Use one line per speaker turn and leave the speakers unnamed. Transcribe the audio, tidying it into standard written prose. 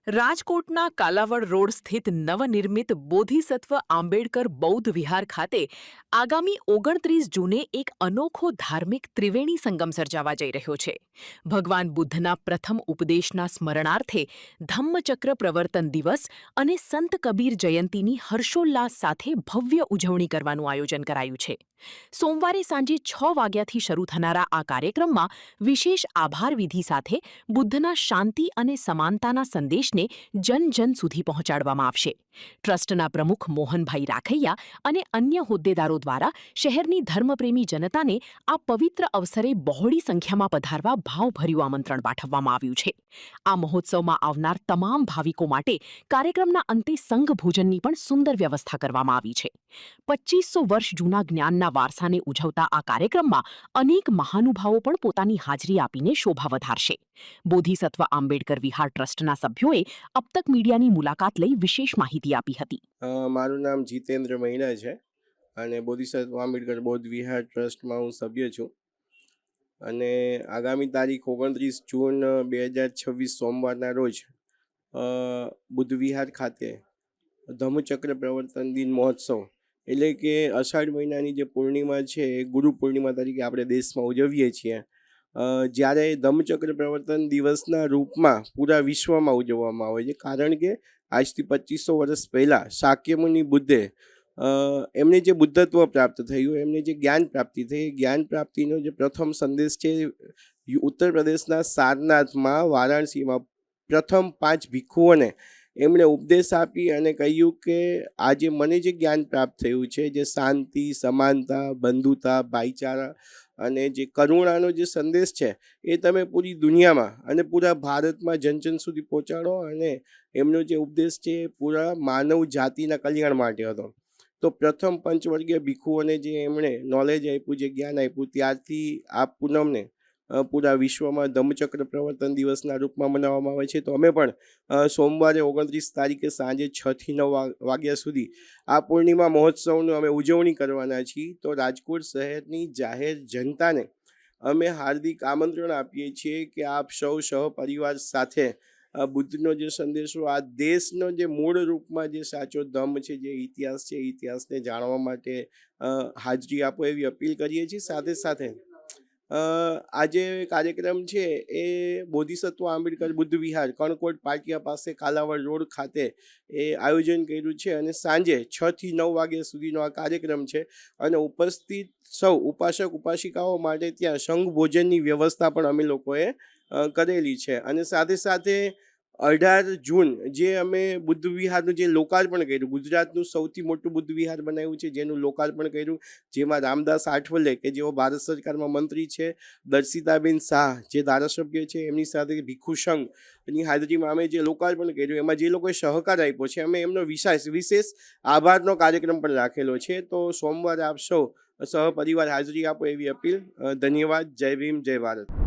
રાજકોટના કાલાવડ રોડ સ્થિત નવનિર્મિત બોધિસત્વ આંબેડકર બૌદ્ધ વિહાર ખાતે આગામી 29 જૂને એક અનોખો ધાર્મિક ત્રિવેણી સંગમ સર્જાવા જઈ રહ્યો છે. ભગવાન બુદ્ધના પ્રથમ ઉપદેશના સ્મરણાર્થે ધમ્મચક્ર પ્રવર્તન દિવસ અને સંત કબીર જયંતીની હર્ષોલ્લાસ સાથે ભવ્ય ઉજવણી કરવાનું આયોજન કરાયું છે. સોમવારે સાંજે 6 વાગ્યાથી શરૂ થનારા આ કાર્યક્રમમાં વિશેષ આભાર વિધિ સાથે બુદ્ધના શાંતિ અને સમાનતાના સંદેશને જન જન સુધી પહોંચાડવામાં આવશે. ટ્રસ્ટના પ્રમુખ મોહનભાઈ રાખૈયા અને અન્ય હોદ્દેદારો દ્વારા શહેરની ધર્મપ્રેમી જનતાને આ પવિત્ર અવસરે બહોળી સંખ્યામાં પધારવા ભાવભર્યું આમંત્રણ પાઠવવામાં આવ્યું છે. આ મહોત્સવમાં આવનાર તમામ ભાવિકો માટે કાર્યક્રમના અંતે સંઘ ભોજનની પણ સુંદર વ્યવસ્થા કરવામાં આવી છે. 2500 વર્ષ જૂના જ્ઞાનના વારસાને ઉજવતા આ કાર્યક્રમમાં અનેક મહાનુભાવો પણ પોતાની હાજરી આપીને શોભા વધારશે. બોધિસત્વ આંબેડકર વિહાર ટ્રસ્ટના સભ્યોએ અબ તક મીડિયાની મુલાકાત લઈ વિશેષ માહિતી આપી હતી.
મારું નામ જીતેન્દ્ર મહિડા છે અને બોધિસત્વ આંબેડકર બૌદ્ધ વિહાર ટ્રસ્ટમાં હું સભ્ય છું. અને આગામી તારીખ 29 જૂન 2026 સોમવારના રોજ બુદ્ધ વિહાર ખાતે ધમ્મચક્ર પ્રવર્તન દિન મહોત્સવ એટલે કે અષાઢ મહિનાની જે પૂર્ણિમા છે એ ગુરુ પૂર્ણિમા તરીકે આપણે દેશમાં ઉજવીએ છીએ. જ્યારે ધમ્મચક્ર પ્રવર્તન દિવસના રૂપમાં પૂરા વિશ્વમાં ઉજવવામાં આવે છે, કારણ કે આજથી 2500 વર્ષ પહેલાં શાક્યમુનિ બુદ્ધે એમને જે બુદ્ધત્વ પ્રાપ્ત થયું, એમને જે જ્ઞાન પ્રાપ્તિ થઈ, જ્ઞાન પ્રાપ્તિનો જે પ્રથમ સંદેશ છે ઉત્તર પ્રદેશના સારનાથમાં વારાણસીમાં પ્રથમ 5 ભિક્ષુઓને એમણે ઉપદેશ આપી અને કહ્યું કે આજે મને જે જ્ઞાન પ્રાપ્ત થયું છે, જે શાંતિ, સમાનતા, બંધુતા, ભાઈચારા અને જે કરુણાનો જે સંદેશ છે એ તમે પૂરી દુનિયામાં અને પૂરા ભારતમાં જન સુધી પહોંચાડો. અને એમનો જે ઉપદેશ છે એ પૂરા માનવ જાતિના કલ્યાણ માટે હતો. તો પ્રથમ પંચવર્ગીય ભિક્ષુઓને જે એમણે નોલેજ આપ્યું, જે જ્ઞાન આપ્યું, ત્યારથી આ પૂનમને પૂરા વિશ્વમાં ધમ્મચક્ર પ્રવર્તન દિવસના રૂપમાં મનાવવામાં આવે છે. તો અમે પણ સોમવારે 29 તારીખે સાંજે 6 થી 9 વાગ્યા સુધી આ પૂર્ણિમા મહોત્સવનું અમે ઉજવણી કરવાના છીએ. તો રાજકોટ શહેરની જાહેર જનતાને અમે હાર્દિક આમંત્રણ આપીએ છીએ કે આપ સૌ સહપરિવાર સાથે બુદ્ધનો જે સંદેશો, આ દેશનો જે મૂળ રૂપમાં જે સાચો ધમ્મ છે, જે ઇતિહાસ છે, ઇતિહાસને જાણવા માટે હાજરી આપો એવી અપીલ કરીએ છીએ. સાથે સાથે આજે કાર્યક્રમ છે એ બોધિસત્વ આંબેડકર બુદ્ધ વિહાર કણકોટ પાટિયા પાસે કાલાવડ રોડ ખાતે એ આયોજન કર્યું છે અને સાંજે 6 થી 9 વાગ્યા સુધીનો આ કાર્યક્રમ છે. અને ઉપસ્થિત સૌ ઉપાસક ઉપાસિકાઓ માટે ત્યાં સંઘ ભોજનની વ્યવસ્થા પણ અમે લોકોએ કરેલી છે. અને સાથે સાથે 18 જૂન જે અમે બુદ્ધ વિહારનું જે લોકાર્પણ કર્યું, ગુજરાતનું સૌથી મોટું બુદ્ધ વિહાર બનાવ્યું છે જેનું લોકાર્પણ કર્યું, જેમાં રામદાસ આઠવલે કે જેઓ ભારત સરકારમાં મંત્રી છે, દર્શિતાબેન શાહ જે ધારાસભ્ય છે, એમની સાથે ભિક્ષુ સંઘની હાજરીમાં અમે જે લોકાર્પણ કર્યું, એમાં જે લોકોએ સહકાર આપ્યો છે, અમે એમનો વિશેષ આભારનો કાર્યક્રમ પણ રાખેલો છે. તો સોમવારે આપ સૌ સહપરિવાર હાજરી આપો એવી અપીલ. ધન્યવાદ. જય ભીમ, જય ભારત.